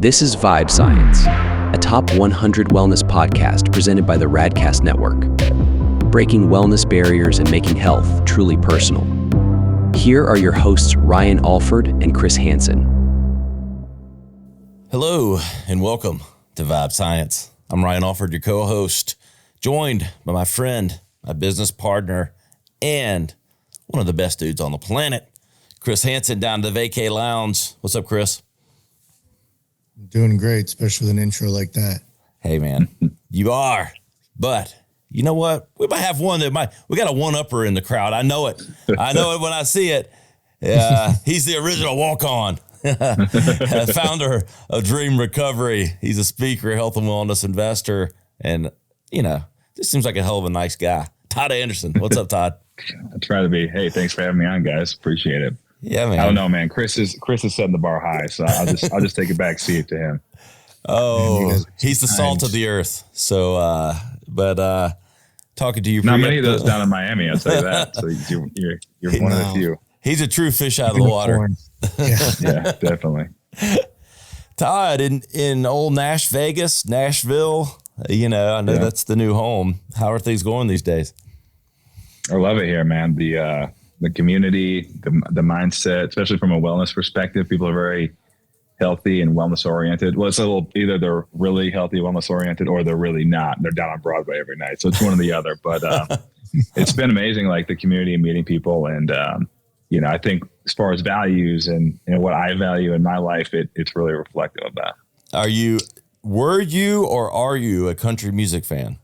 This is Vibe Science, a top 100 wellness podcast presented by the Radcast Network, breaking wellness barriers and making health truly personal. Here are your hosts, Ryan Alford and Chris Hansen. Hello, and welcome to Vibe Science. I'm Ryan Alford, your co-host, joined by my friend, my business partner, and one of the best dudes on the planet, Chris Hansen, down to the Vacay Lounge. What's up, Chris? Doing great, especially with an intro like that. Hey, man, you are. But you know what? We might have one we got a one-upper in the crowd. I know it. I know it when I see it. He's the original walk-on. Founder of Dream Recovery. He's a speaker, health and wellness investor, and, just seems like a hell of a nice guy. Todd Anderson. What's up, Todd? I try to be. Hey, thanks for having me on, guys. Appreciate it. Yeah, man. I don't know, man. Chris is setting the bar high, so I'll just take a back seat to him. Oh, he's the salt of the earth. So, talking to you. Not many of those down in Miami, I'll tell you that. So you're one of the few. He's a true fish out of the water. Yeah, definitely. Todd, in old Nashville, I know that's the new home. How are things going these days? I love it here, man. The community, the mindset, especially from a wellness perspective, people are very healthy and wellness oriented. Well, it's either they're really healthy, wellness oriented, or they're really not. They're down on Broadway every night. So it's one or the other. But it's been amazing, like the community and meeting people. And, I think as far as values and what I value in my life, it's really reflective of that. Were you or are you a country music fan?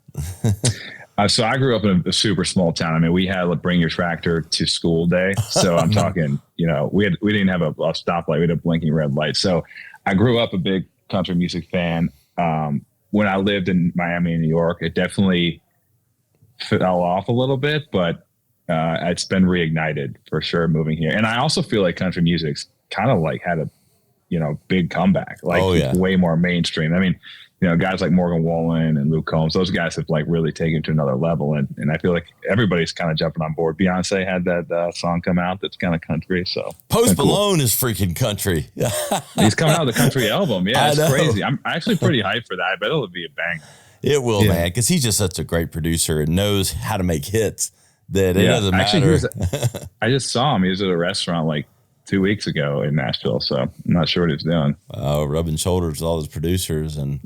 So I grew up in a super small town. I mean, we had bring your tractor to school day. So I'm talking, we didn't have a stoplight. We had a blinking red light. So I grew up a big country music fan. When I lived in Miami and New York, it definitely fell off a little bit, but it's been reignited for sure moving here. And I also feel like country music's kind of had a, big comeback, way more mainstream. I mean, guys like Morgan Wallen and Luke Combs, those guys have really taken it to another level. And I feel like everybody's kind of jumping on board. Beyonce had that song come out that's kind of country. So Post Malone is freaking country. He's coming out with a country album. Yeah, it's crazy. I'm actually pretty hyped for that. I bet it'll be a bang. It will, man, because he's just such a great producer and knows how to make hits that it doesn't matter. I just saw him. He was at a restaurant 2 weeks ago in Nashville, so I'm not sure what he's doing. Rubbing shoulders with all his producers, and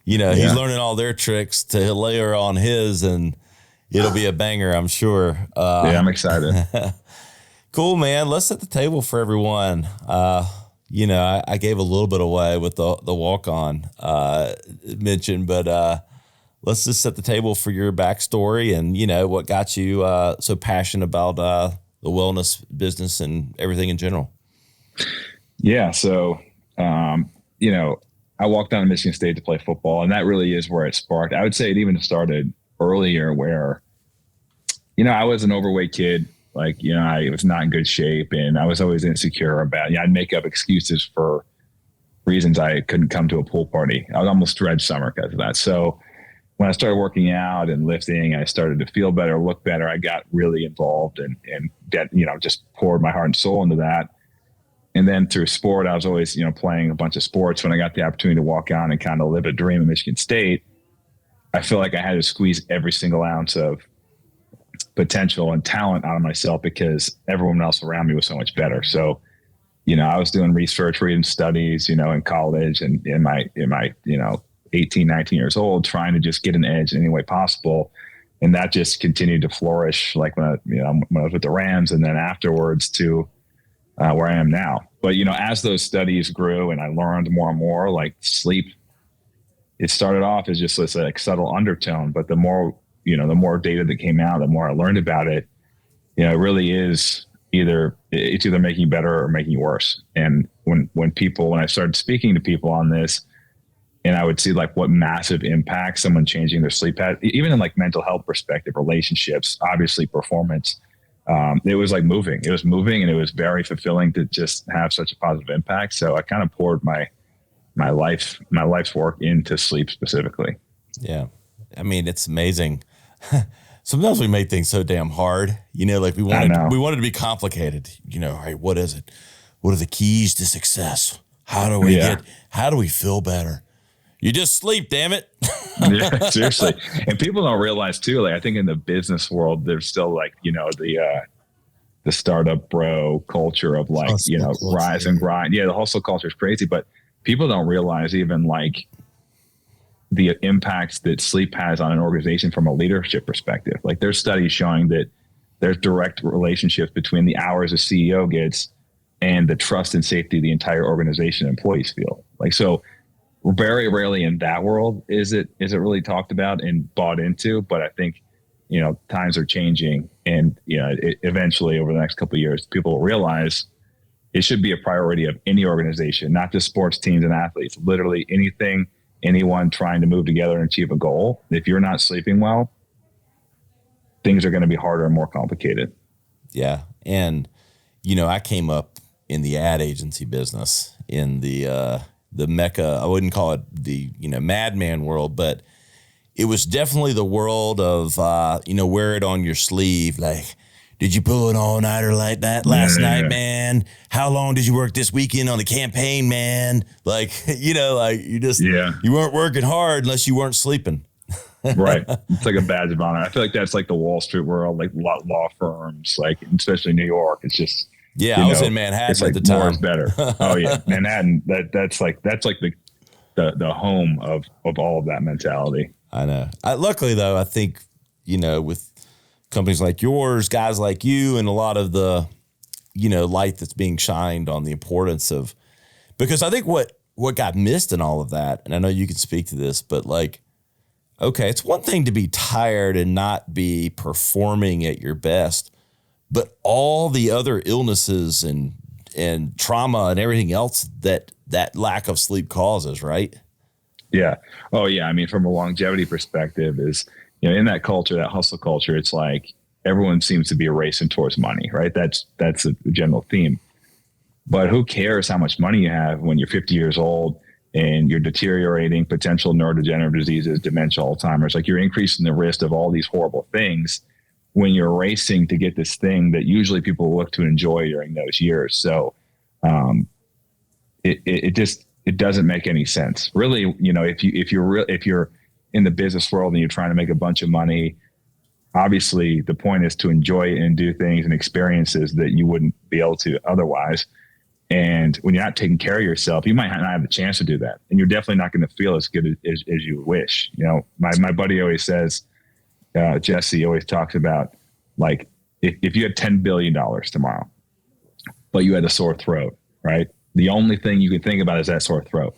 he's learning all their tricks to layer on his, and it'll be a banger, I'm sure. I'm excited. Cool, man. Let's set the table for everyone. I gave a little bit away with the walk-on mention, but let's just set the table for your backstory and what got you so passionate about the wellness business and everything in general. Yeah. So, I walked down to Michigan State to play football, and that really is where it sparked. I would say it even started earlier where, I was an overweight kid. I was not in good shape, and I was always insecure about, I'd make up excuses for reasons I couldn't come to a pool party. I would almost dread summer because of that. So when I started working out and lifting, I started to feel better, look better. I got really involved and get, just poured my heart and soul into that. And then through sport, I was always, playing a bunch of sports. When I got the opportunity to walk on and kind of live a dream in Michigan State, I feel like I had to squeeze every single ounce of potential and talent out of myself because everyone else around me was so much better. So, I was doing research, reading studies, in college and in my 18, 19 years old, trying to just get an edge any way possible. And that just continued to flourish when I was with the Rams and then afterwards to where I am now. But, as those studies grew and I learned more and more, sleep, it started off as just this subtle undertone. But the more data that came out, the more I learned about it, it really is either making you better or making you worse. And when I started speaking to people on this, and I would see what massive impact someone changing their sleep had, even in mental health perspective, relationships, obviously performance. It was moving. It was moving, and it was very fulfilling to just have such a positive impact. So I kind of poured my life's work into sleep specifically. Yeah, I mean, it's amazing. Sometimes we make things so damn hard. We wanted to be complicated. All right, what is it? What are the keys to success? How do we feel better? You just sleep, damn it. Yeah, seriously. And people don't realize too, like, I think in the business world, there's still like, the startup bro culture of like, rise and grind. Yeah. The hustle culture is crazy, but people don't realize even like the impacts that sleep has on an organization from a leadership perspective. Like there's studies showing that there's direct relationships between the hours a CEO gets and the trust and safety the entire organization employees feel. Like, so very rarely in that world is it really talked about and bought into, but I think, times are changing, and, eventually over the next couple of years, people will realize it should be a priority of any organization, not just sports teams and athletes, literally anyone trying to move together and achieve a goal. If you're not sleeping well, things are going to be harder and more complicated. Yeah. And, I came up in the ad agency business in the mecca. I wouldn't call it the, madman world, but it was definitely the world of, wear it on your sleeve. Like, did you pull an all-nighter like that last night, man? How long did you work this weekend on the campaign, man? Like, you weren't working hard unless you weren't sleeping. Right. It's like a badge of honor. I feel like that's like the Wall Street world, like law firms, like especially New York. It's just, I was in Manhattan at the time. More is better. Oh yeah. Manhattan. That's like the home of all of that mentality. I know. Luckily though, I think, with companies like yours, guys like you, and a lot of the, light that's being shined on the importance of, because I think what got missed in all of that, and I know you can speak to this, but like, okay, it's one thing to be tired and not be performing at your best, but all the other illnesses and trauma and everything else that lack of sleep causes, right? Yeah. Oh yeah. I mean, from a longevity perspective is, in that culture, that hustle culture, it's like everyone seems to be racing towards money, right? That's a general theme. But who cares how much money you have when you're 50 years old and you're deteriorating, potential neurodegenerative diseases, dementia, Alzheimer's, like you're increasing the risk of all these horrible things when you're racing to get this thing that usually people look to enjoy during those years. So it doesn't make any sense, really. If you're in the business world and you're trying to make a bunch of money, obviously the point is to enjoy and do things and experiences that you wouldn't be able to otherwise. And when you're not taking care of yourself, you might not have the chance to do that, and you're definitely not going to feel as good as you wish. My buddy always says, Jesse always talks about, like, if you had $10 billion tomorrow, but you had a sore throat, right? The only thing you can think about is that sore throat,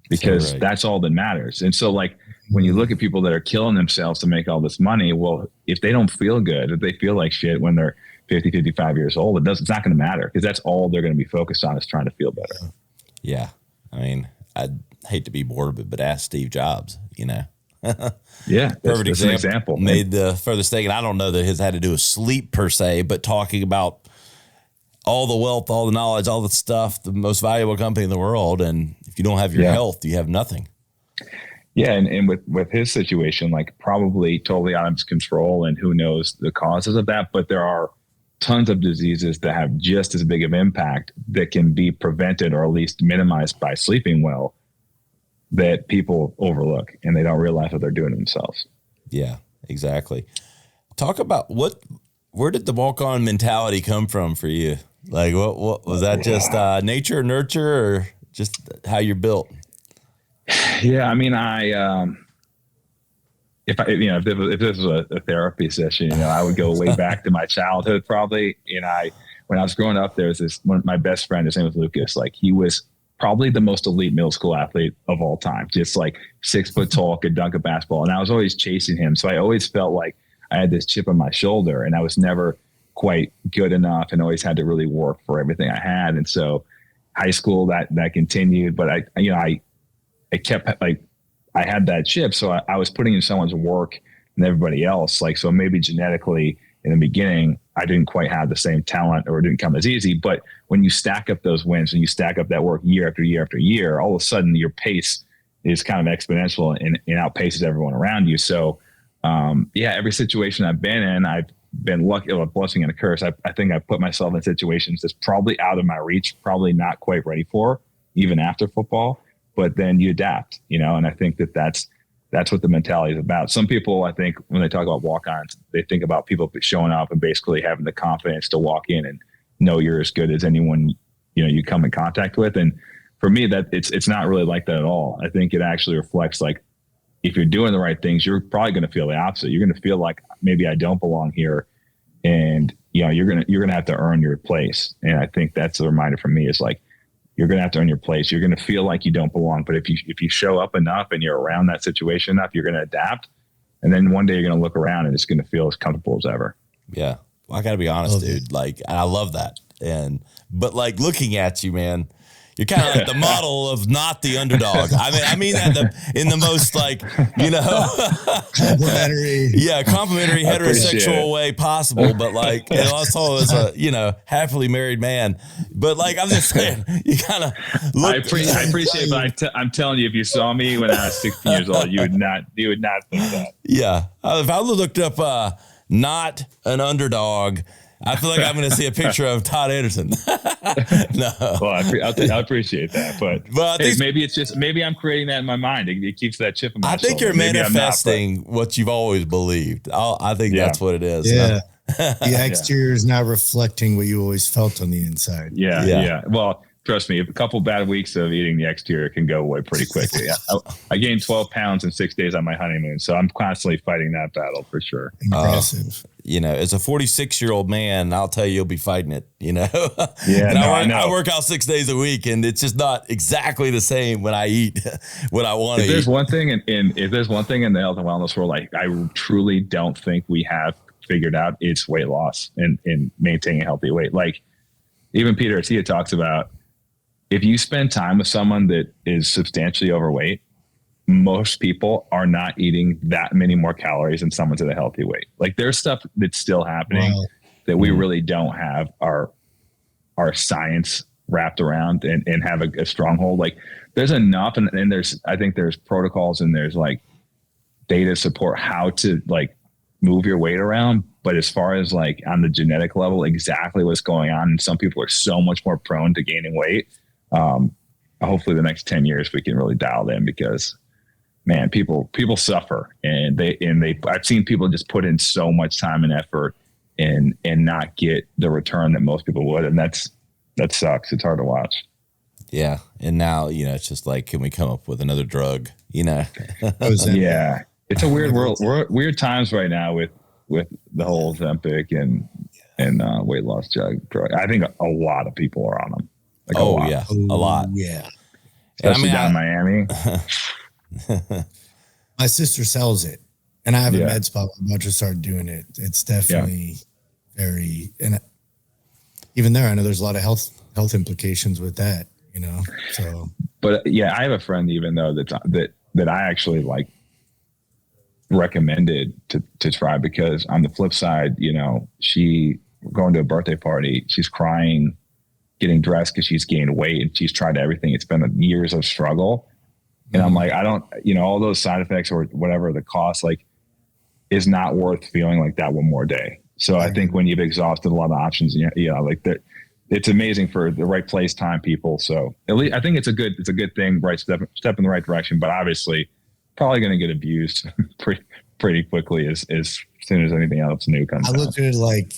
because that's all that matters. And so, like, when you look at people that are killing themselves to make all this money, well, if they don't feel good, if they feel like shit when they're 50, 55 years old, it's not going to matter, because that's all they're going to be focused on, is trying to feel better. Yeah. I mean, I'd hate to be morbid, but ask Steve Jobs, Yeah. Perfect that's example. Made the furthest thing. And I don't know that his had to do with sleep per se, but talking about all the wealth, all the knowledge, all the stuff, the most valuable company in the world. And if you don't have your health, you have nothing. Yeah. And with his situation, like, probably totally out of his control, and who knows the causes of that, but there are tons of diseases that have just as big of impact that can be prevented or at least minimized by sleeping well, that people overlook, and they don't realize what they're doing to themselves. Yeah, exactly. Talk about where did the walk-on mentality come from for you? Like, what was that? Just nature, nurture, or just how you're built? Yeah, I mean, if this was a therapy session, I would go way back to my childhood, probably. When I was growing up, there was my best friend, his name was Lucas. Like, he was probably the most elite middle school athlete of all time. Just like 6 foot tall, could dunk a basketball. And I was always chasing him. So I always felt like I had this chip on my shoulder, and I was never quite good enough, and always had to really work for everything I had. And so high school, that continued, but I kept, like, I had that chip. So I was putting in someone's work and everybody else. Like, so maybe genetically in the beginning, I didn't quite have the same talent, or it didn't come as easy. But when you stack up those wins and you stack up that work year after year after year, all of a sudden your pace is kind of exponential and outpaces everyone around you. So, every situation I've been in, I've been lucky, a blessing and a curse. I think I've put myself in situations that's probably out of my reach, probably not quite ready for, even after football, but then you adapt, you know, and I think that's what the mentality is about. Some people, I think, when they talk about walk-ons, they think about people showing up and basically having the confidence to walk in and know you're as good as anyone, you know, you come in contact with. And for me, that it's not really like that at all. I think it actually reflects, like, if you're doing the right things, you're probably going to feel the opposite. You're going to feel like maybe I don't belong here, and you know, you're going to have to earn your place. And I think that's the reminder for me, is like, you're going to have to earn your place. You're going to feel like you don't belong, but if you show up enough and you're around that situation enough, you're going to adapt. And then one day you're going to look around and it's going to feel as comfortable as ever. Yeah. Well, I got to be honest, dude. Like, I love that. But like, looking at you, man, you're kind of like the model of not the underdog. I mean that in the most, like, you know, complimentary heterosexual way possible. But like, and also as a, you know, happily married man. But like, I'm just saying, you kind of look. I appreciate it, but I'm telling you, if you saw me when I was 16 years old, you would not think that. Yeah, if I looked up not an underdog, I feel like I'm going to see a picture of Todd Anderson. No. Well, I appreciate that, but hey, maybe I'm creating that in my mind. It keeps that chip in my shoulder. I think you're manifesting what you've always believed. I think that's what it is. Yeah. The exterior is now reflecting what you always felt on the inside. Yeah. Well, trust me, a couple bad weeks of eating the exterior can go away pretty quickly. I gained 12 pounds in 6 days on my honeymoon, so I'm constantly fighting that battle for sure. Impressive. You know, as a 46-year-old man, I'll tell you, you'll be fighting it, you know? Yeah, and I work out 6 days a week, and it's just not exactly the same when I eat what I want to eat. If there's one thing if there's one thing in the health and wellness world, like, I truly don't think we have figured out, it's weight loss and maintaining a healthy weight. Like, even Peter Attia talks about, if you spend time with someone that is substantially overweight, most people are not eating that many more calories than someone's at a healthy weight. Like, there's stuff that's still happening that we really don't have our science wrapped around and have a stronghold. Like, there's enough. And I think there's protocols and there's like data support how to like move your weight around. But as far as like on the genetic level, exactly what's going on, and some people are so much more prone to gaining weight. Hopefully the next 10 years we can really dial in, because man, people suffer, and I've seen people just put in so much time and effort and not get the return that most people would. And that sucks. It's hard to watch. Yeah. And now, you know, it's just like, can we come up with another drug, you know? Yeah. It's a weird world. Weird times right now with the whole Ozempic and weight loss drug. I think a lot of people are on them. Like, a lot. Yeah. Especially down in Miami. My sister sells it, and I have a med spa. I'm about to start doing it. It's definitely very, and even there, I know there's a lot of health implications with that, you know? So, but yeah, I have a friend even though that I actually like recommended to try, because on the flip side, you know, she going to a birthday party, she's crying, getting dressed because she's gained weight and she's tried everything. It's been years of struggle. And I'm like, I don't, you know, all those side effects or whatever the cost, like, is not worth feeling like that one more day. So I think when you've exhausted a lot of options, you know, like that, it's amazing for the right place, time, people. So at least I think it's a good thing, right? Step in the right direction, but obviously probably going to get abused pretty quickly as soon as anything else new comes out. I look at it like,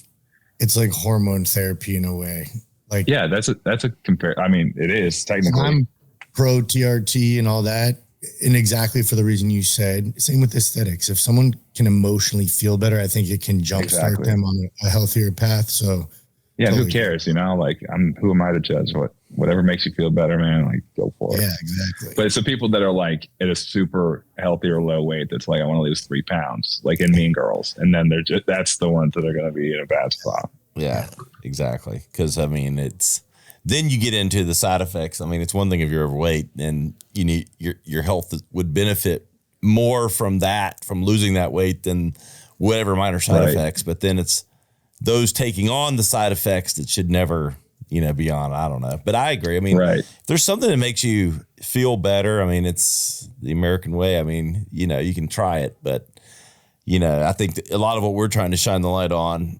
it's like hormone therapy in a way. Like, yeah, that's a compare. I mean, it is technically. I'm pro TRT and all that, and exactly for the reason you said. Same with aesthetics. If someone can emotionally feel better, I think it can jumpstart them on a healthier path. So yeah, totally. Who cares? You know, like, who am I to judge? Whatever makes you feel better, man. Like, go for it. Yeah, exactly. But it's the people that are like at a super healthy or low weight that's like, I want to lose 3 pounds, like in Mean Girls, and then that's the ones that are going to be in a bad spot. Yeah, exactly. Because I mean, then you get into the side effects. I mean, it's one thing if you're overweight and you need your health would benefit more from losing that weight than whatever minor side effects. But then it's those taking on the side effects that should never, you know, be on. I don't know. But I agree. I mean, if there's something that makes you feel better, I mean, it's the American way. I mean, you know, you can try it, but I think a lot of what we're trying to shine the light on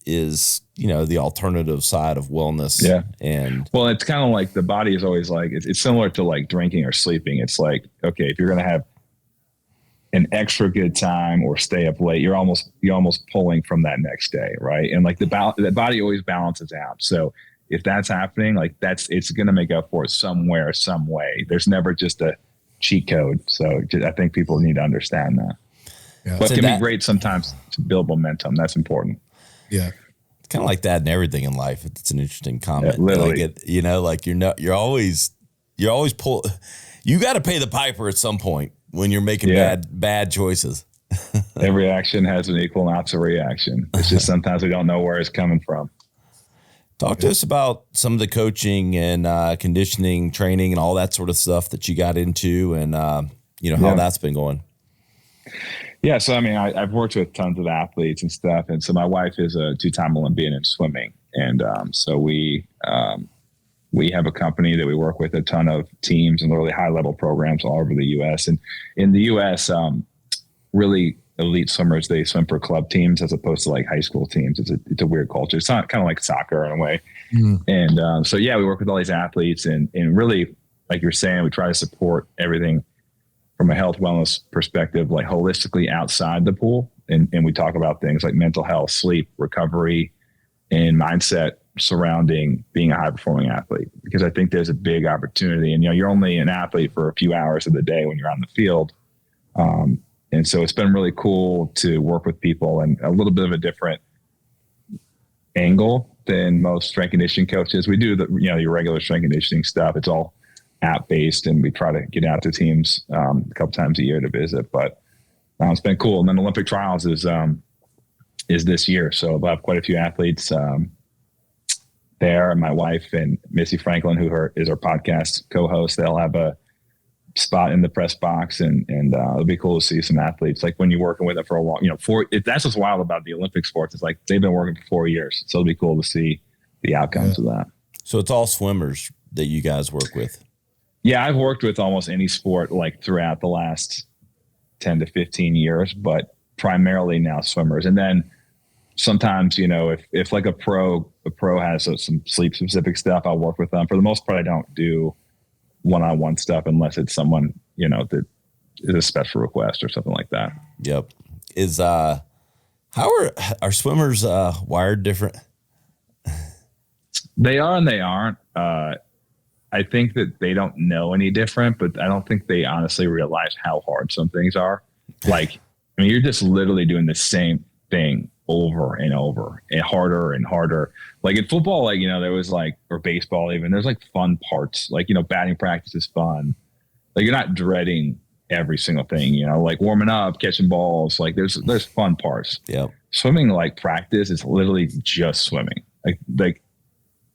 is, the alternative side of wellness. Yeah. And well, it's kind of like the body is always like, it's similar to like drinking or sleeping. It's like, okay, if you're going to have an extra good time or stay up late, you're almost pulling from that next day. Right. And like the body always balances out. So if that's happening, like it's going to make up for it somewhere, some way. There's never just a cheat code. So I think people need to understand that. Yeah. But it can be great sometimes to build momentum. That's important. Yeah. It's kind of like that in everything in life. It's an interesting comment. Yeah, literally. Like you're always you got to pay the piper at some point when you're making bad choices. Every action has an equal and opposite reaction. It's just sometimes we don't know where it's coming from. Talk to us about some of the coaching and conditioning, training, and all that sort of stuff that you got into, and how that's been going. Yeah, so I mean, I've worked with tons of athletes and stuff, and so my wife is a 2-time Olympian in swimming, and so we have a company that we work with a ton of teams and really high level programs all over the U.S. And in the U.S., really elite swimmers, they swim for club teams as opposed to like high school teams. It's a weird culture. It's not kind of like soccer in a way. Mm. And so we work with all these athletes and really, like you're saying, we try to support everything from a health wellness perspective, like holistically outside the pool. And we talk about things like mental health, sleep, recovery, and mindset surrounding being a high performing athlete, because I think there's a big opportunity, and you're only an athlete for a few hours of the day when you're on the field. And so it's been really cool to work with people and a little bit of a different angle than most strength conditioning coaches. We do your regular strength conditioning stuff. It's all app based, and we try to get out to teams a couple times a year to visit, but it's been cool. And then Olympic trials is this year. So I'll have quite a few athletes there, and my wife and Missy Franklin, who is our podcast co-host, they'll have a spot in the press box, and it'll be cool to see some athletes. Like when you're working with them for a long, that's what's wild about the Olympic sports. It's like they've been working for 4 years. So it'll be cool to see the outcomes of that. So it's all swimmers that you guys work with. Yeah. I've worked with almost any sport like throughout the last 10 to 15 years, but primarily now swimmers. And then sometimes, if like a pro has some sleep specific stuff, I'll work with them. For the most part, I don't do one-on-one stuff unless it's someone, that is a special request or something like that. Yep. How are swimmers wired different? They are and they aren't. I think that they don't know any different, but I don't think they honestly realize how hard some things are. Like, you're just literally doing the same thing over and over and harder and harder. Like in football, there was or baseball even, there's fun parts. Batting practice is fun. You're not dreading every single thing, warming up, catching balls. There's fun parts. Yeah. Swimming, practice is literally just swimming.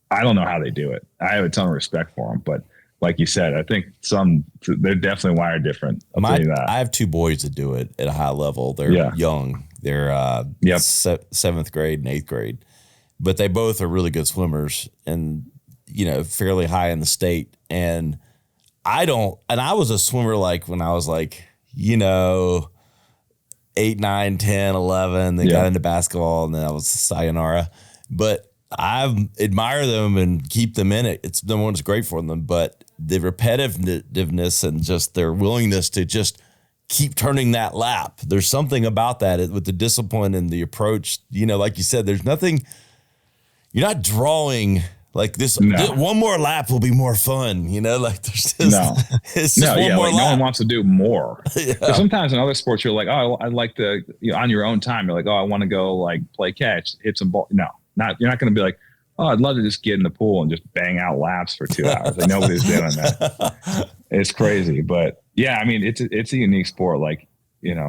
I don't know how they do it. I have a ton of respect for them, but like you said, I think they're definitely wired different. I'll tell you that. I have two boys that do it at a high level. They're young. They're 7th grade and 8th grade, but they both are really good swimmers and, fairly high in the state. And I was a swimmer when I was 8, 9, 10, 11, then got into basketball, and then I was sayonara. But I admire them and keep them in it. It's the one's great for them, but the repetitiveness and just their willingness to just keep turning that lap. There's something about that with the discipline and the approach. Like you said, there's nothing. You're not drawing this. No. One more lap will be more fun. There's just It's just one more lap. No one wants to do more. Sometimes in other sports, you're like, oh, I'd like to. On your own time, you're like, oh, I want to go play catch, hit some ball. No. You're not going to be like, oh, I'd love to just get in the pool and just bang out laps for 2 hours. Nobody's doing that. It's crazy, but yeah, it's a unique sport. They're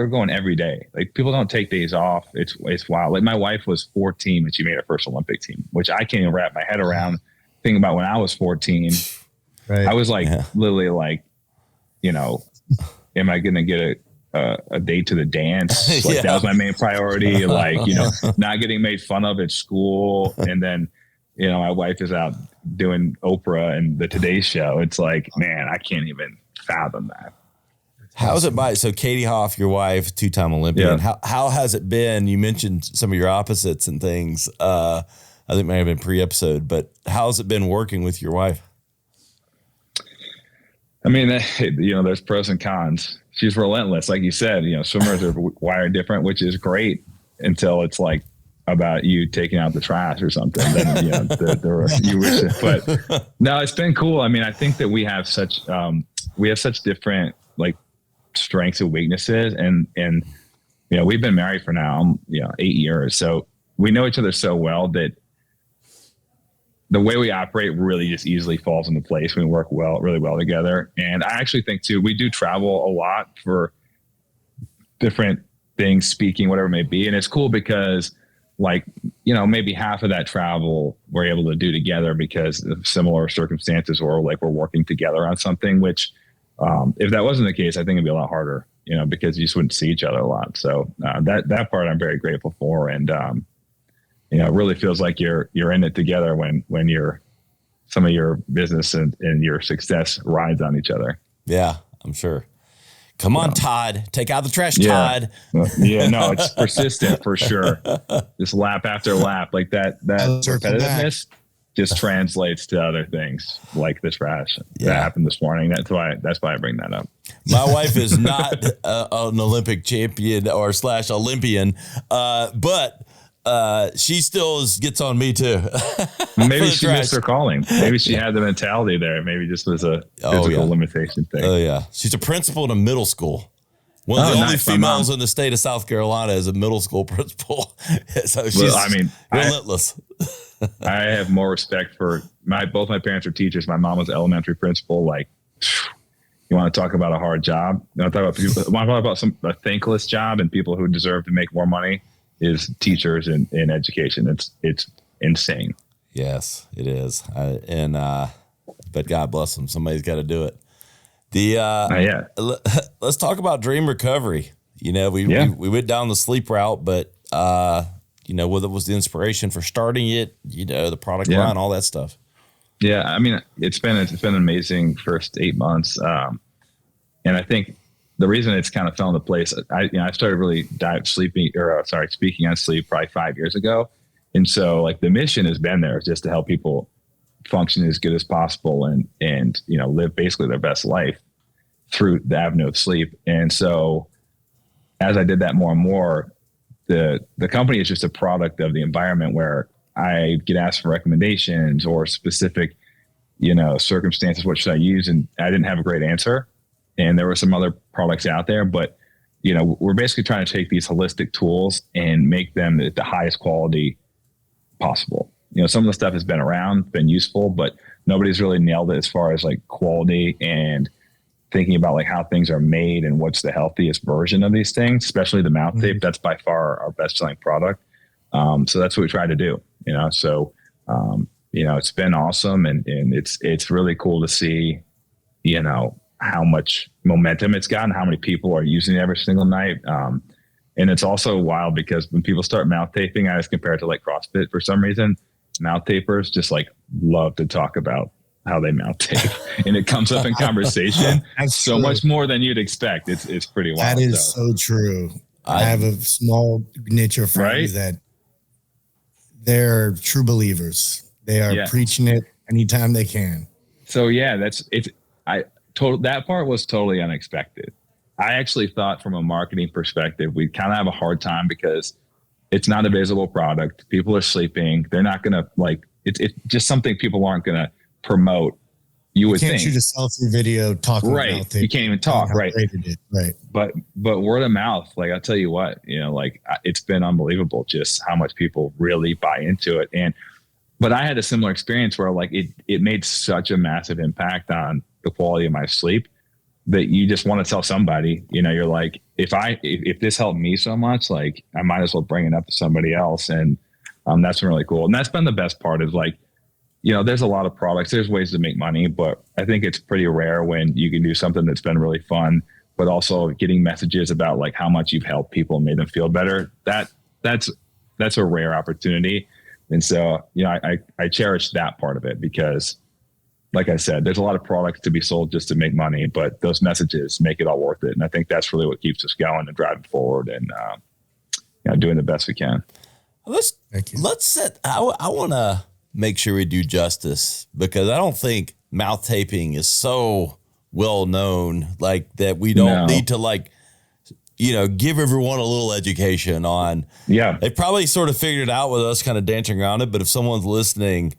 going every day. People don't take days off. It's wild. My wife was 14 when she made her first Olympic team, which I can't even wrap my head around. Thinking about when I was 14, right. I was literally am I going to get a date to the dance? That was my main priority. Not getting made fun of at school. And then, my wife is out doing Oprah and the Today Show. It's man, I can't even fathom that. How's it by? So Katie Hoff, your wife, 2-time Olympian. Yeah. How has it been? You mentioned some of your opposites and things. I think it may have been pre-episode, but how's it been working with your wife? I mean, there's pros and cons. She's relentless. Like you said, swimmers are wired different, which is great until it's like about you taking out the trash or something. Then, you wish it, but no, it's been cool. I mean, I think that we have such different like strengths and weaknesses, and we've been married for now 8 years, so we know each other so well that the way we operate really just easily falls into place. We work really well together. And I actually think too, we do travel a lot for different things, speaking, whatever it may be. And it's cool because maybe half of that travel we're able to do together because of similar circumstances, or like we're working together on something, which if that wasn't the case, I think it'd be a lot harder, because you just wouldn't see each other a lot. So that part I'm very grateful for. And, it really feels like you're in it together when some of your business and your success rides on each other. Yeah, I'm sure. Come on, Todd, take out the trash, yeah. Todd. Yeah, no, it's persistent for sure. Just lap after lap, like that repetitiveness just translates to other things like the trash that happened this morning. That's why I bring that up. My wife is not an Olympic champion or / Olympian, but she still gets on me too. Maybe she missed her calling. Maybe she had the mentality there. Maybe just was a physical limitation thing. Oh yeah. She's a principal in a middle school. One of the only females in the state of South Carolina is a middle school principal. So she's relentless. I have more respect for both my parents are teachers. My mom was elementary principal. Like, you want to talk about a hard job? You want to talk about a thankless job and people who deserve to make more money? Is teachers in education. It's insane. Yes, it is. But God bless them. Somebody's got to do it. Let's talk about Dream Recovery. We went down the sleep route, but whether it was the inspiration for starting it, the product line, all that stuff. Yeah, I mean, it's been an amazing first 8 months, and I think the reason it's kind of fell into place, I started really speaking on sleep probably 5 years ago. And so like the mission has been there just to help people function as good as possible and live basically their best life through the avenue of sleep. And so as I did that more and more, the company is just a product of the environment where I get asked for recommendations or specific, circumstances. What should I use? And I didn't have a great answer. And there were some other products out there, but we're basically trying to take these holistic tools and make them at the highest quality possible. Some of the stuff has been around, been useful, but nobody's really nailed it as far as like quality and thinking about like how things are made and what's the healthiest version of these things, especially the mouth tape. That's by far our best selling product. So that's what we try to do, so, it's been awesome. And it's really cool to see, how much momentum it's gotten, how many people are using it every single night. And it's also wild because when people start mouth taping, I always compare it to like CrossFit for some reason. Mouth tapers just like love to talk about how they mouth tape and it comes up in conversation so much more than you'd expect. It's pretty wild. That is so true. I have a small niche of friends that they're true believers. They are preaching it anytime they can. So that part was totally unexpected. I actually thought from a marketing perspective, we kind of have a hard time because it's not a visible product. People are sleeping. They're not going to it's just something people aren't going to promote. You would think. You can't shoot a selfie video talking about it. You can't even talk. Right. Right. But word of mouth, like I'll tell you what, it's been unbelievable just how much people really buy into it. But I had a similar experience where like it made such a massive impact on the quality of my sleep that you just want to tell somebody, you're like, if this helped me so much, like I might as well bring it up to somebody else. And that's been really cool. And that's been the best part is like, there's a lot of products, there's ways to make money, but I think it's pretty rare when you can do something that's been really fun, but also getting messages about like how much you've helped people and made them feel better. That's a rare opportunity. And so, I cherish that part of it because like I said, there's a lot of products to be sold just to make money, but those messages make it all worth it. And I think that's really what keeps us going and driving forward and, doing the best we can. Let's set, I want to make sure we do justice, because I don't think mouth taping is so well known, like that we don't need to give everyone a little education on. Yeah. They probably sort of figured it out with us kind of dancing around it. But if someone's listening,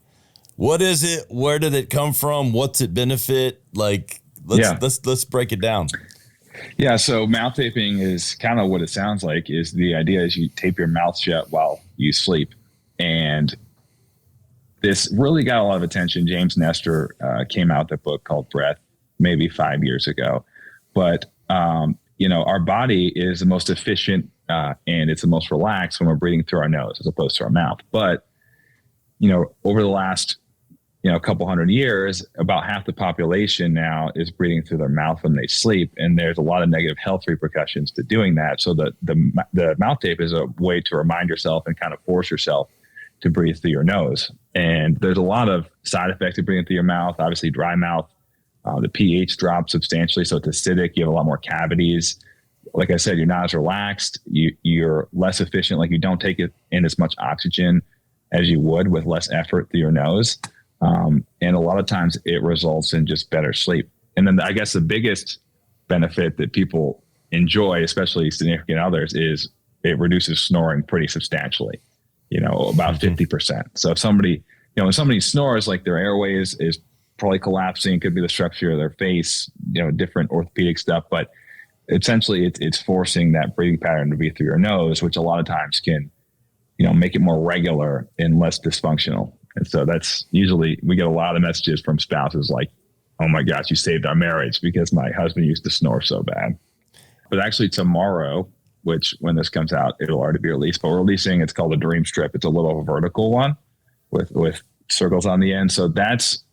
what is it? Where did it come from? What's it benefit? Let's break it down. Yeah. So mouth taping is kind of what it sounds like. Is the idea is you tape your mouth shut while you sleep. And this really got a lot of attention. James Nestor came out with a book called Breath maybe 5 years ago. But, our body is the most efficient and it's the most relaxed when we're breathing through our nose as opposed to our mouth. But, over the last, couple hundred years, about half the population now is breathing through their mouth when they sleep. And there's a lot of negative health repercussions to doing that. So the mouth tape is a way to remind yourself and kind of force yourself to breathe through your nose. And there's a lot of side effects of breathing through your mouth. Obviously, dry mouth, the pH drops substantially. So it's acidic. You have a lot more cavities. Like I said, you're not as relaxed. You're less efficient. Like you don't take in as much oxygen as you would with less effort through your nose. And a lot of times it results in just better sleep. And then I guess the biggest benefit that people enjoy, especially significant others, is it reduces snoring pretty substantially, about 50%. So if somebody, when somebody snores, like their airway is probably collapsing, it could be the structure of their face, different orthopedic stuff, but essentially it's forcing that breathing pattern to be through your nose, which a lot of times can, make it more regular and less dysfunctional. And so that's usually, we get a lot of messages from spouses like, oh my gosh, you saved our marriage because my husband used to snore so bad. But actually tomorrow, which when this comes out, it'll already be released, but we're releasing, it's called a Dream Strip. It's a little vertical one with circles on the end. So that's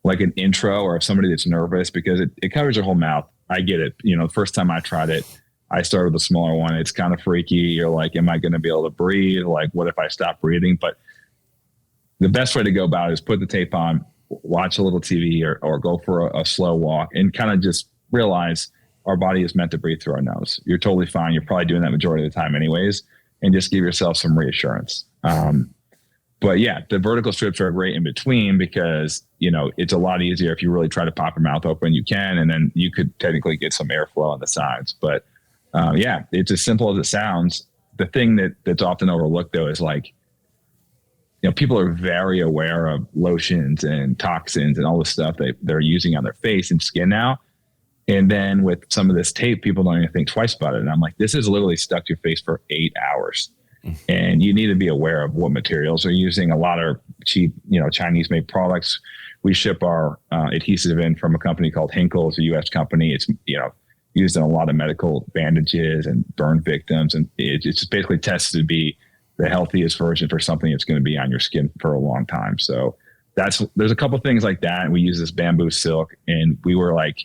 like an intro, or if somebody that's nervous, because it covers your whole mouth. I get it. The first time I tried it, I started with a smaller one. It's kind of freaky. You're like, am I going to be able to breathe? Like, what if I stop breathing? But the best way to go about it is put the tape on, watch a little TV or go for a slow walk, and kind of just realize our body is meant to breathe through our nose. You're totally fine. You're probably doing that majority of the time anyways, and just give yourself some reassurance. But yeah, the vertical strips are great in between because, it's a lot easier if you really try to pop your mouth open, you can, and then you could technically get some airflow on the sides. But it's as simple as it sounds. The thing that's often overlooked though is like, people are very aware of lotions and toxins and all the stuff they're using on their face and skin now. And then with some of this tape, people don't even think twice about it. And I'm like, this is literally stuck to your face for 8 hours. And you need to be aware of what materials are using. A lot of cheap, Chinese made products. We ship our adhesive in from a company called Hinkle. It's a US company. It's, used in a lot of medical bandages and burn victims. And it's just basically tested to be the healthiest version for something that's going to be on your skin for a long time. So there's a couple of things like that. And we use this bamboo silk, and we were like,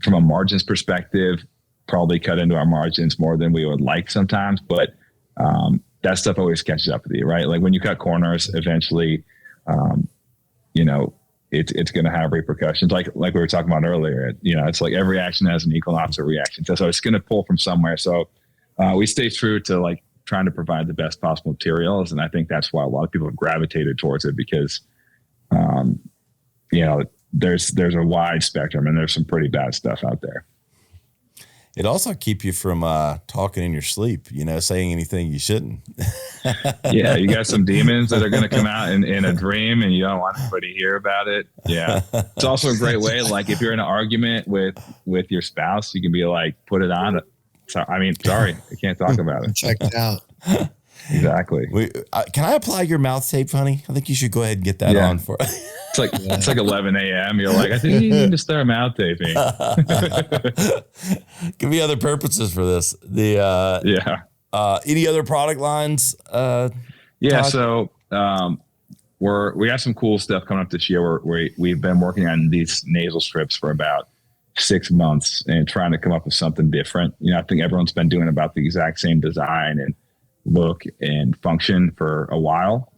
from a margins perspective, probably cut into our margins more than we would like sometimes, but that stuff always catches up with you, right? Like when you cut corners, eventually, it's going to have repercussions. Like we were talking about earlier, it's like every action has an equal and opposite reaction. So it's going to pull from somewhere. So we stay true to like trying to provide the best possible materials. And I think that's why a lot of people have gravitated towards it because, there's a wide spectrum and there's some pretty bad stuff out there. It also keep you from talking in your sleep, saying anything you shouldn't. Yeah, you got some demons that are going to come out in a dream and you don't want anybody to hear about it. Yeah. It's also a great way, like if you're in an argument with your spouse, you can be like, put it on. Sorry, I can't talk about it. Check it out. Exactly. Can I apply your mouth tape, honey? I think you should go ahead and get that on for It's like 11 a.m. You're like, I think you need to start mouth taping. Give me other purposes for this. Any other product lines? So we have some cool stuff coming up this year. We've been working on these nasal strips for about 6 months and trying to come up with something different. I think everyone's been doing about the exact same design and look and function for a while.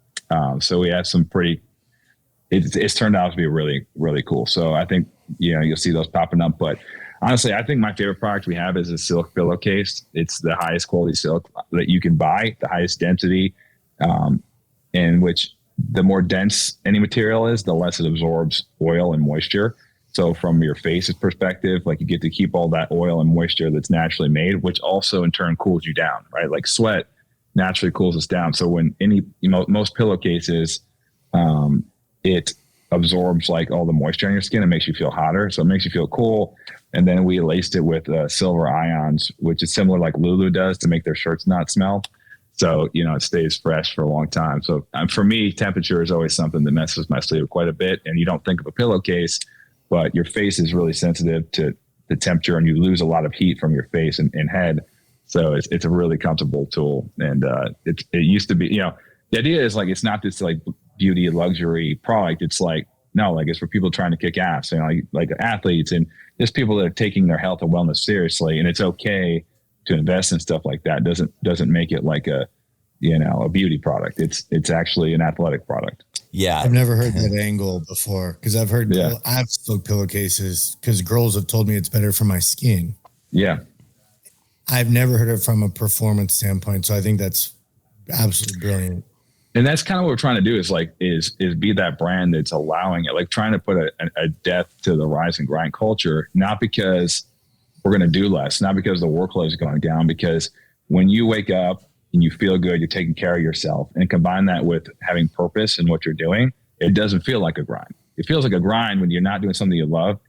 So we have some pretty it's turned out to be really, really cool. So I think, you'll see those popping up. But honestly, I think my favorite product we have is a silk pillowcase. It's the highest quality silk that you can buy, the highest density, in which the more dense any material is, the less it absorbs oil and moisture. So from your face's perspective, like you get to keep all that oil and moisture that's naturally made, which also in turn cools you down, right? Like sweat naturally cools us down. So when most pillowcases, it absorbs like all the moisture in your skin. It makes you feel hotter. So it makes you feel cool. And then we laced it with silver ions, which is similar like Lulu does to make their shirts not smell. So, it stays fresh for a long time. So for me, temperature is always something that messes my sleep quite a bit. And you don't think of a pillowcase, but your face is really sensitive to the temperature and you lose a lot of heat from your face and head. So it's a really comfortable tool. And it used to be, the idea is like, it's not this like beauty luxury product. It's like, no, like it's for people trying to kick ass, like athletes and just people that are taking their health and wellness seriously. And it's okay to invest in stuff like that. Doesn't make it like a beauty product. It's actually an athletic product. Yeah. I've never heard that angle before because I've heard I've silk pillowcases because girls have told me it's better for my skin. Yeah. I've never heard it from a performance standpoint. So I think that's absolutely brilliant. And that's kind of what we're trying to do is be that brand that's allowing it, like trying to put a death to the rise and grind culture, not because we're going to do less, not because the workload is going down, because when you wake up and you feel good, you're taking care of yourself and combine that with having purpose in what you're doing, it doesn't feel like a grind. It feels like a grind when you're not doing something you love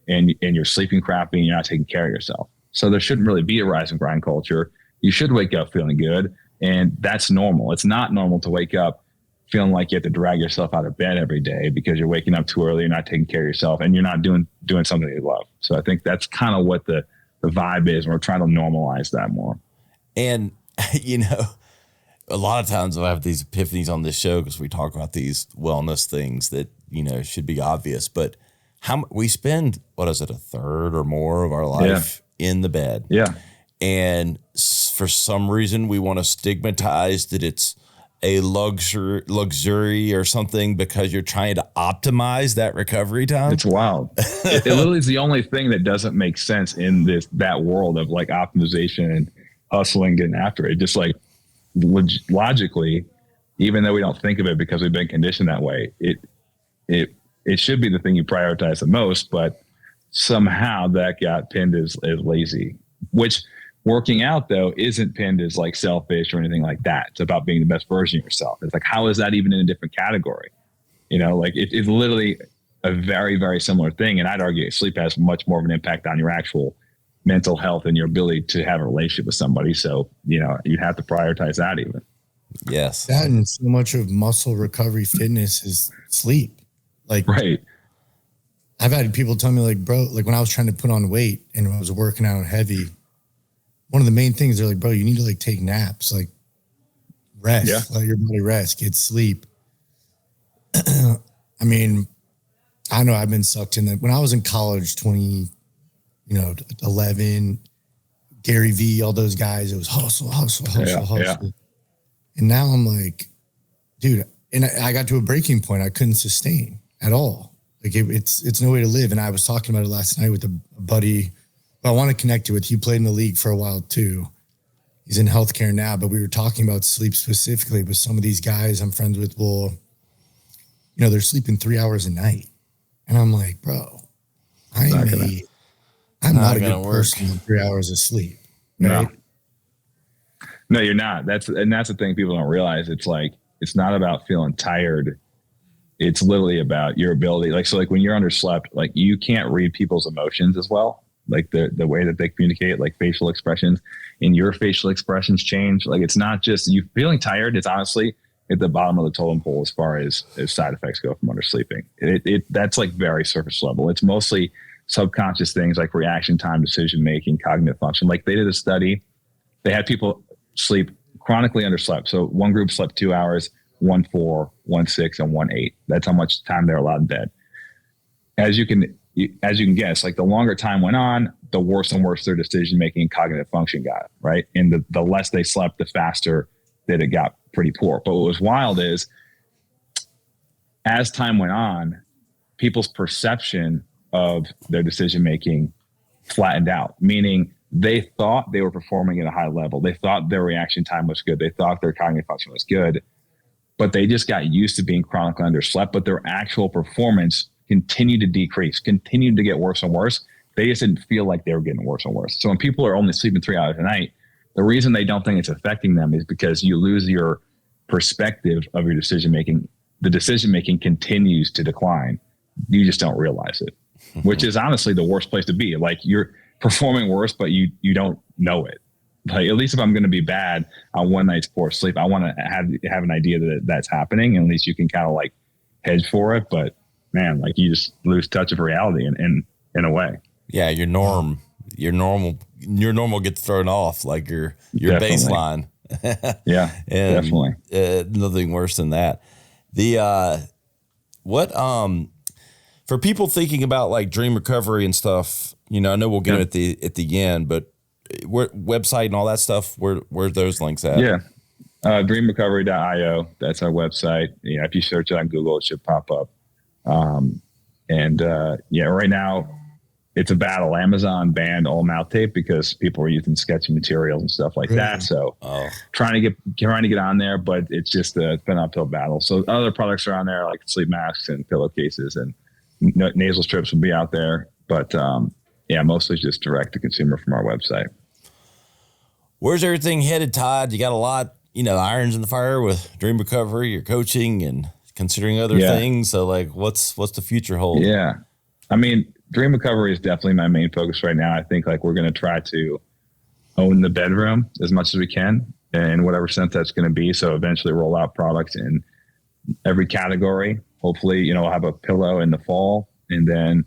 and you're sleeping crappy and you're not taking care of yourself. So there shouldn't really be a rise and grind culture. You should wake up feeling good. And that's normal. It's not normal to wake up feeling like you have to drag yourself out of bed every day because you're waking up too early, you're not taking care of yourself, and you're not doing something you love. So I think that's kind of what the vibe is. And we're trying to normalize that more. And, a lot of times I have these epiphanies on this show because we talk about these wellness things that, should be obvious. But we spend, a third or more of our life in the bed. Yeah. And for some reason, we want to stigmatize that it's a luxury or something because you're trying to optimize that recovery time. It's wild. It literally is the only thing that doesn't make sense in that world of like optimization and hustling, getting after it. Just like logically, even though we don't think of it because we've been conditioned that way, it should be the thing you prioritize the most, but somehow that got pinned as lazy, which working out, though, isn't pinned as like selfish or anything like that. It's about being the best version of yourself. It's like, how is that even in a different category? It's literally a very, very similar thing. And I'd argue sleep has much more of an impact on your actual mental health and your ability to have a relationship with somebody. So, you have to prioritize that even. Yes. That and so much of muscle recovery fitness is sleep. Right. I've had people tell me like, bro, like when I was trying to put on weight and I was working out heavy, one of the main things they're like, bro, you need to like take naps, like rest, let your body rest, get sleep. I mean, I know I've been sucked in that. When I was in college, 11, Gary V, all those guys, it was hustle. Yeah. And now I'm like, dude, and I got to a breaking point. I couldn't sustain at all. Like it's no way to live. And I was talking about it last night with a buddy I want to connect with. He played in the league for a while too. He's in healthcare now, but we were talking about sleep specifically with some of these guys I'm friends with. Well, they're sleeping 3 hours a night. And I'm like, bro, I'm not a good person on 3 hours of sleep. Right? No, you're not. That's the thing people don't realize. It's like, it's not about feeling tired. It's literally about your ability. Like when you're underslept, like you can't read people's emotions as well. Like the way that they communicate, like facial expressions, and your facial expressions change. Like it's not just you feeling tired. It's honestly at the bottom of the totem pole as far as side effects go from undersleeping. That's like very surface level. It's mostly subconscious things like reaction time, decision making, cognitive function. Like they did a study. They had people sleep chronically underslept. So one group slept 2 hours, 1 4, 1 6, and 1 8. That's how much time they're allowed in bed. As you can guess, like the longer time went on, the worse and worse their decision-making and cognitive function got, right? And the less they slept, the faster that it got pretty poor. But what was wild is as time went on, people's perception of their decision-making flattened out, meaning they thought they were performing at a high level. They thought their reaction time was good. They thought their cognitive function was good, but they just got used to being chronically underslept, but their actual performance continued to decrease, continued to get worse and worse. They just didn't feel like they were getting worse and worse. So when people are only sleeping 3 hours a night, the reason they don't think it's affecting them is because you lose your perspective of your decision-making. The decision-making continues to decline. You just don't realize it, which is honestly the worst place to be. Like, you're performing worse, but you don't know it. Like, at least if I'm going to be bad on one night's poor sleep, I want to have an idea that that's happening, and at least you can kind of like hedge for it. But man, like, you just lose touch of reality in a way. Yeah, your normal gets thrown off, like your Definitely. baseline. Yeah, and, definitely. Nothing worse than that. For people thinking about like Dream Recovery and stuff, I know we'll get it at the end, but website and all that stuff, where's those links at? Yeah. Dream Recovery.io. That's our website. If you search it on Google, it should pop up. Right now it's a battle. Amazon banned all mouth tape because people were using sketchy materials and stuff like that. So trying to get on there, but it's just it's been an uphill battle. So other products are on there, like sleep masks and pillowcases, and nasal strips will be out there. But mostly just direct to consumer from our website. Where's everything headed, Todd? You got a lot, irons in the fire with Dream Recovery, your coaching, and considering other things. So like, what's the future hold? Yeah. I mean, Dream Recovery is definitely my main focus right now. I think like we're going to try to own the bedroom as much as we can in whatever sense that's going to be. So eventually roll out products in every category. Hopefully, we'll have a pillow in the fall, and then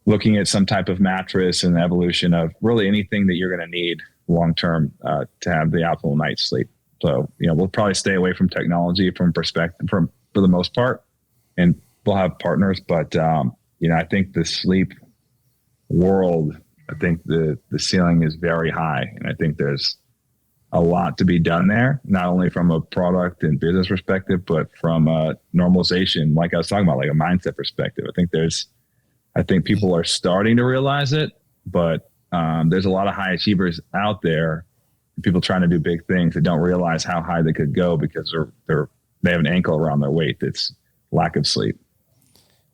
looking at some type of mattress and the evolution of really anything that you're going to need long-term to have the optimal night's sleep. So, we'll probably stay away from technology for the most part, and we'll have partners, but I think the sleep world, I think the ceiling is very high. And I think there's a lot to be done there, not only from a product and business perspective, but from a normalization, like I was talking about, like a mindset perspective. I think people are starting to realize it, but there's a lot of high achievers out there, people trying to do big things that don't realize how high they could go because they have an ankle around their weight. That's lack of sleep.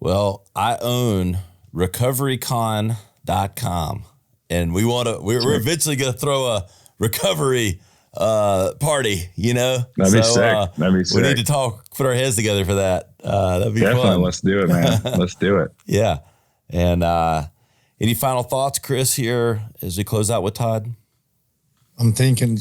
Well, I own recoverycon.com, and we're eventually going to throw a recovery party, That'd be sick. We need to put our heads together for that. That'd be definitely fun. Let's do it, man. Let's do it. Yeah. And any final thoughts, Chris, here as we close out with Todd? I'm thinking,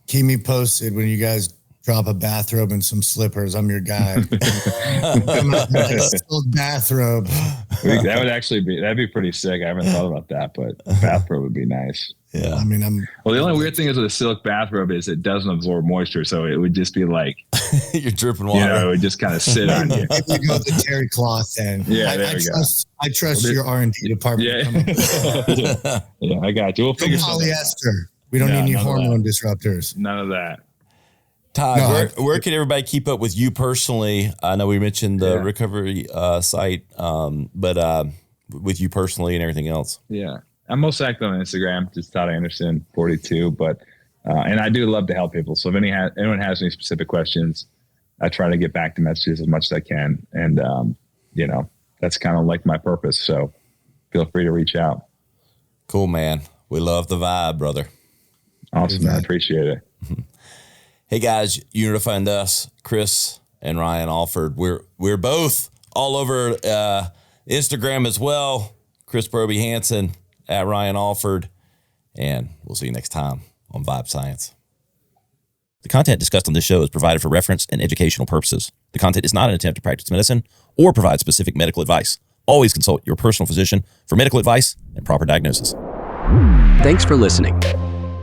keep me posted when you guys drop a bathrobe and some slippers. I'm your guy. Come out with a silk bathrobe. That'd be pretty sick. I haven't thought about that, but a bathrobe would be nice. Yeah. I mean, the only weird thing is with a silk bathrobe is it doesn't absorb moisture. So it would just be like, you're dripping water. It would just kind of sit on you. If you go with the terry cloth then. Yeah, I trust your R&D department. Yeah, I got you. We'll figure something out. Polyester. We don't need any hormone disruptors. None of that. Todd, where can everybody keep up with you personally? I know we mentioned the recovery site, but with you personally and everything else. Yeah, I'm most active on Instagram, just Todd Anderson 42. But and I do love to help people. So if anyone has any specific questions, I try to get back to messages as much as I can, and that's kind of like my purpose. So feel free to reach out. Cool, man. We love the vibe, brother. Awesome, man. I appreciate it. Hey guys, you know to find us, Chris and Ryan Alford. We're both all over Instagram as well. Chris Hansen at Ryan Alford, and we'll see you next time on Vibe Science. The content discussed on this show is provided for reference and educational purposes. The content is not an attempt to practice medicine or provide specific medical advice. Always consult your personal physician for medical advice and proper diagnosis. Thanks for listening.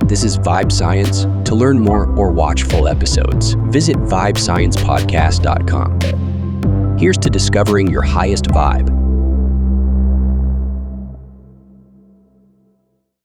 This is Vibe Science. To learn more or watch full episodes, visit vibesciencepodcast.com. Here's to discovering your highest vibe.